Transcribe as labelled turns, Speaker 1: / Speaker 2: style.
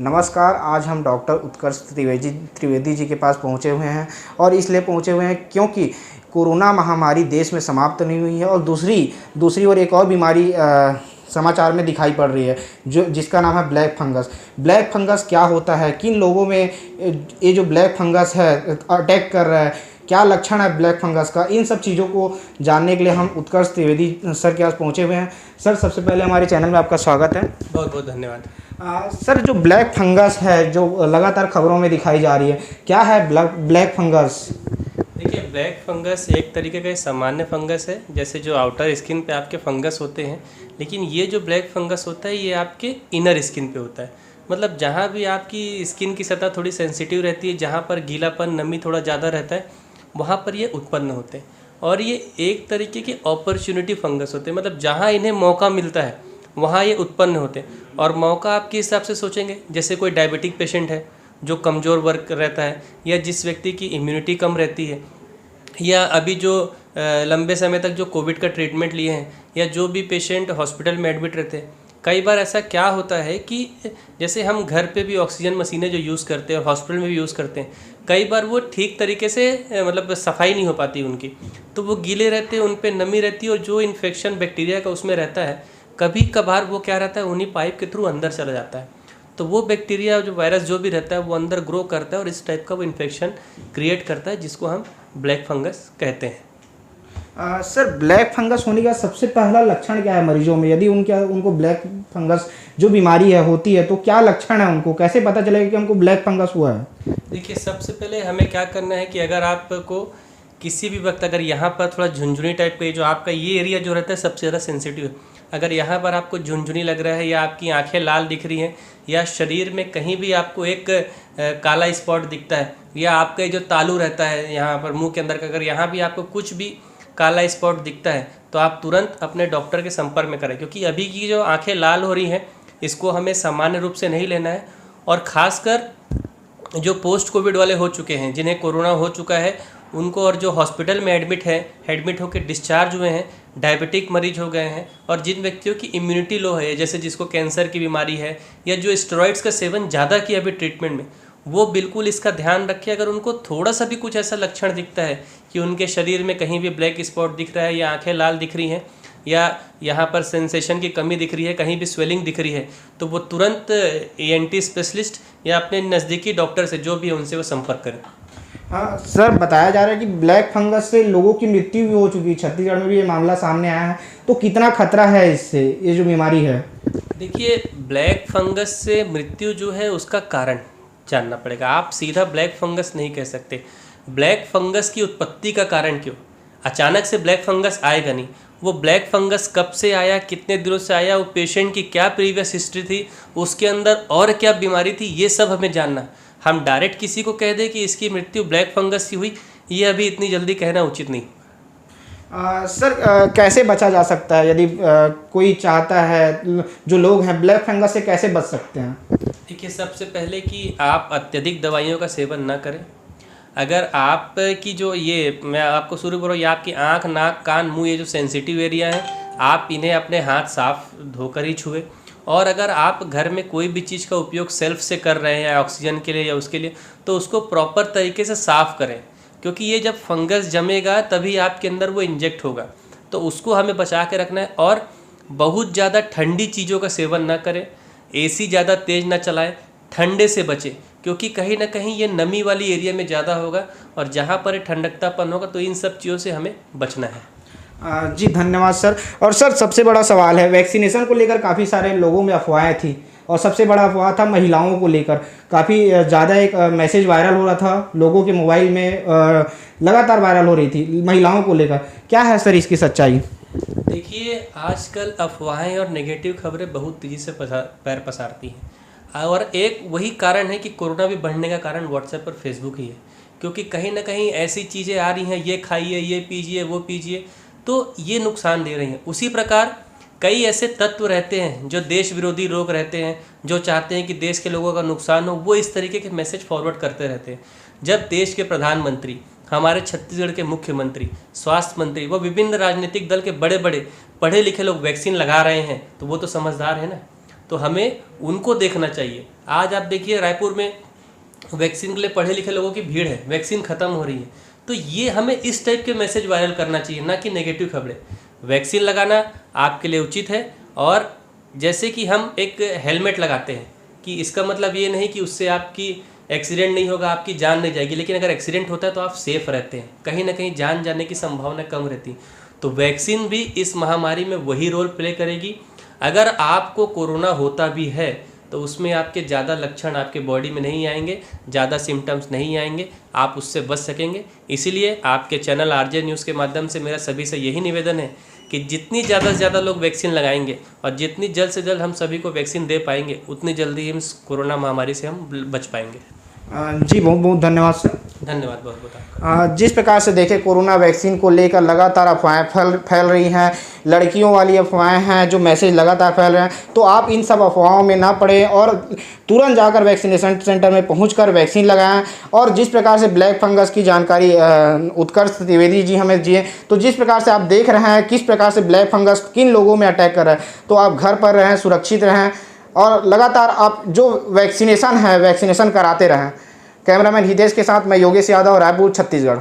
Speaker 1: नमस्कार। आज हम डॉक्टर उत्कर्ष त्रिवेदी जी के पास पहुंचे हुए हैं और इसलिए पहुंचे हुए हैं क्योंकि कोरोना महामारी देश में समाप्त नहीं हुई है और दूसरी ओर एक और बीमारी समाचार में दिखाई पड़ रही है जिसका नाम है ब्लैक फंगस। ब्लैक फंगस क्या होता है, किन लोगों में ये जो ब्लैक फंगस है अटैक कर रहा है, क्या लक्षण है ब्लैक फंगस का, इन सब चीज़ों को जानने के लिए हम उत्कर्ष त्रिवेदी सर के पास पहुंचे हुए हैं। सर, सबसे पहले हमारे चैनल में आपका स्वागत है।
Speaker 2: बहुत बहुत धन्यवाद।
Speaker 1: सर, जो ब्लैक फंगस है जो लगातार खबरों में दिखाई जा रही है, क्या है ब्लैक फंगस?
Speaker 2: देखिए, ब्लैक फंगस एक तरीके का सामान्य फंगस है, जैसे जो आउटर स्किन पे आपके फंगस होते हैं, लेकिन ये जो ब्लैक फंगस होता है ये आपके इनर स्किन पे होता है। मतलब जहाँ भी आपकी स्किन की सतह थोड़ी सेंसिटिव रहती है, जहाँ पर गीलापन नमी थोड़ा ज़्यादा रहता है, वहाँ पर ये उत्पन्न होते हैं। और ये एक तरीके के अपॉर्चुनिटी फंगस होते हैं, मतलब जहाँ इन्हें मौका मिलता है वहाँ ये उत्पन्न होते हैं। और मौका आप किस हिसाब से सोचेंगे, जैसे कोई डायबिटिक पेशेंट है जो कमज़ोर वर्ग रहता है, या जिस व्यक्ति की इम्यूनिटी कम रहती है, या अभी जो लंबे समय तक जो कोविड का ट्रीटमेंट लिए हैं, या जो भी पेशेंट हॉस्पिटल में एडमिट रहते हैं। कई बार ऐसा क्या होता है कि जैसे हम घर पे भी ऑक्सीजन मशीनें जो यूज़ करते हैं और हॉस्पिटल में भी यूज़ करते हैं, कई बार वो ठीक तरीके से मतलब सफाई नहीं हो पाती उनकी, तो वो गीले रहते हैं, उन पर नमी रहती है और जो इन्फेक्शन बैक्टीरिया का उसमें रहता है, कभी कभार वो क्या रहता है उन्हीं पाइप के थ्रू अंदर चला जाता है। तो वो बैक्टीरिया जो वायरस जो भी रहता है वो अंदर ग्रो करता है और इस टाइप का वो इन्फेक्शन क्रिएट करता है, जिसको हम ब्लैक फंगस कहते हैं।
Speaker 1: सर, ब्लैक फंगस होने का सबसे पहला लक्षण क्या है मरीजों में? यदि उनको ब्लैक फंगस जो बीमारी है होती है तो क्या लक्षण है, उनको कैसे पता चलेगा कि हमको ब्लैक फंगस हुआ है?
Speaker 2: देखिए, सबसे पहले हमें क्या करना है कि अगर आपको किसी भी वक्त अगर यहाँ पर थोड़ा झुंझुनी टाइप का जो आपका ये एरिया जो रहता है सबसे ज़्यादा सेंसिटिव है, अगर यहाँ पर आपको झुंझुनी लग रहा है, या आपकी आंखें लाल दिख रही हैं, या शरीर में कहीं भी आपको एक काला स्पॉट दिखता है, या आपका जो तालू रहता है यहाँ पर मुंह के अंदर का, अगर यहाँ भी आपको कुछ भी काला स्पॉट दिखता है तो आप तुरंत अपने डॉक्टर के संपर्क में करें, क्योंकि अभी की जो आंखें लाल हो रही हैं इसको हमें सामान्य रूप से नहीं लेना है। और ख़ासकर जो पोस्ट कोविड वाले हो चुके हैं, जिन्हें कोरोना हो चुका है उनको, और जो हॉस्पिटल में एडमिट होकर डिस्चार्ज हुए हैं, डायबिटिक मरीज हो गए हैं, और जिन व्यक्तियों की इम्यूनिटी लो है, जैसे जिसको कैंसर की बीमारी है, या जो स्टेरॉइड्स का सेवन ज़्यादा किया अभी ट्रीटमेंट में, वो बिल्कुल इसका ध्यान रखें। अगर उनको थोड़ा सा भी कुछ ऐसा लक्षण दिखता है कि उनके शरीर में कहीं भी ब्लैक स्पॉट दिख रहा है, या आंखें लाल दिख रही हैं, या यहाँ पर सेंसेशन की कमी दिख रही है, कहीं भी स्वेलिंग दिख रही है, तो वो तुरंत ENT स्पेशलिस्ट या अपने नज़दीकी डॉक्टर से जो भी है उनसे वो संपर्क करें।
Speaker 1: हाँ सर, बताया जा रहा है कि ब्लैक फंगस से लोगों की मृत्यु भी हो चुकी है। छत्तीसगढ़ में भी ये मामला सामने आया है, तो कितना खतरा है इससे, ये जो बीमारी है?
Speaker 2: देखिए, ब्लैक फंगस से मृत्यु जो है उसका कारण जानना पड़ेगा। आप सीधा ब्लैक फंगस नहीं कह सकते। ब्लैक फंगस की उत्पत्ति का कारण क्यों, अचानक से ब्लैक फंगस आएगा नहीं। वो ब्लैक फंगस कब से आया, कितने दिनों से आया, वो पेशेंट की क्या प्रीवियस हिस्ट्री थी, उसके अंदर और क्या बीमारी थी, ये सब हमें जानना। हम डायरेक्ट किसी को कह दें कि इसकी मृत्यु ब्लैक फंगस से हुई, ये अभी इतनी जल्दी कहना उचित नहीं।
Speaker 1: सर, कैसे बचा जा सकता है यदि कोई चाहता है, जो लोग हैं ब्लैक फंगस से कैसे बच सकते हैं?
Speaker 2: देखिए, सबसे पहले कि आप अत्यधिक दवाइयों का सेवन ना करें। अगर आप की जो ये मैं आपको शुरू करूँ, ये आपकी आँख, नाक, कान, मुंह, ये जो सेंसिटिव एरिया है, आप इन्हें अपने हाथ साफ धोकर ही छुए। और अगर आप घर में कोई भी चीज़ का उपयोग सेल्फ से कर रहे हैं ऑक्सीजन के लिए या उसके लिए, तो उसको प्रॉपर तरीके से साफ़ करें, क्योंकि ये जब फंगस जमेगा तभी आपके अंदर वो इंजेक्ट होगा, तो उसको हमें बचा के रखना है। और बहुत ज़्यादा ठंडी चीज़ों का सेवन ना करें, AC ज़्यादा तेज़ ना चलाएं, ठंडे से बचें, क्योंकि कहीं ना कहीं ये नमी वाली एरिया में ज़्यादा होगा, और जहाँ पर ठंडकतापन होगा, तो इन सब चीज़ों से हमें बचना है।
Speaker 1: जी धन्यवाद सर। और सर, सबसे बड़ा सवाल है, वैक्सीनेशन को लेकर काफ़ी सारे लोगों में अफवाहें थी, और सबसे बड़ा अफवाह था महिलाओं को लेकर। काफ़ी ज़्यादा एक मैसेज वायरल हो रहा था लोगों के मोबाइल में, लगातार वायरल हो रही थी महिलाओं को लेकर। क्या है सर इसकी सच्चाई?
Speaker 2: देखिए, आजकल अफवाहें और नेगेटिव खबरें बहुत तेज़ी से पैर पसारती हैं, और एक वही कारण है कि कोरोना भी बढ़ने का कारण व्हाट्सएप और फेसबुक ही है, क्योंकि कहीं ना कहीं ऐसी चीज़ें आ रही हैं, ये खाइए, ये पीजिए, वो पीजिए, तो ये नुकसान दे रही हैं। उसी प्रकार कई ऐसे तत्व रहते हैं जो देश विरोधी लोग रहते हैं, जो चाहते हैं कि देश के लोगों का नुकसान हो, वो इस तरीके के मैसेज फॉरवर्ड करते रहते हैं। जब देश के प्रधानमंत्री, हमारे छत्तीसगढ़ के मुख्यमंत्री, स्वास्थ्य मंत्री, वो विभिन्न राजनीतिक दल के बड़े बड़े पढ़े लिखे लोग वैक्सीन लगा रहे हैं, तो वो तो समझदार है ना, तो हमें उनको देखना चाहिए। आज आप देखिए रायपुर में वैक्सीन के लिए पढ़े लिखे लोगों की भीड़ है, वैक्सीन ख़त्म हो रही है। तो ये हमें इस टाइप के मैसेज वायरल करना चाहिए, ना कि नेगेटिव खबरें। वैक्सीन लगाना आपके लिए उचित है, और जैसे कि हम एक हेलमेट लगाते हैं कि इसका मतलब ये नहीं कि उससे आपकी एक्सीडेंट नहीं होगा, आपकी जान नहीं जाएगी, लेकिन अगर एक्सीडेंट होता है तो आप सेफ रहते हैं, कहीं ना कहीं जान जाने की संभावना कम रहती। तो वैक्सीन भी इस महामारी में वही रोल प्ले करेगी। अगर आपको कोरोना होता भी है तो उसमें आपके ज़्यादा लक्षण आपके बॉडी में नहीं आएंगे, ज़्यादा सिम्टम्स नहीं आएंगे, आप उससे बच सकेंगे। इसीलिए आपके चैनल आरजे न्यूज़ के माध्यम से मेरा सभी से यही निवेदन है कि जितनी ज़्यादा से ज़्यादा लोग वैक्सीन लगाएंगे और जितनी जल्द से जल्द हम सभी को वैक्सीन दे पाएंगे, उतनी जल्दी हम इस कोरोना महामारी से हम बच पाएंगे।
Speaker 1: जी बहुत बहुत धन्यवाद सर।
Speaker 2: धन्यवाद बहुत बहुत आपका।
Speaker 1: जिस प्रकार से देखें कोरोना वैक्सीन को लेकर लगातार अफवाहें फैल रही हैं, लड़कियों वाली अफवाहें हैं, जो मैसेज लगातार फैल रहे हैं, तो आप इन सब अफवाहों में ना पड़ें और तुरंत जाकर वैक्सीनेशन सेंटर में पहुंचकर वैक्सीन लगाएं। और जिस प्रकार से ब्लैक फंगस की जानकारी उत्कर्ष त्रिवेदी जी हमें दिए, तो जिस प्रकार से आप देख रहे हैं किस प्रकार से ब्लैक फंगस किन लोगों में अटैक कर रहा है, तो आप घर पर रहें, सुरक्षित रहें और लगातार आप जो वैक्सीनेशन है वैक्सीनेशन कराते रहें। कैमरामैन हितेश के साथ मैं योगेश यादव, रायपुर, छत्तीसगढ़।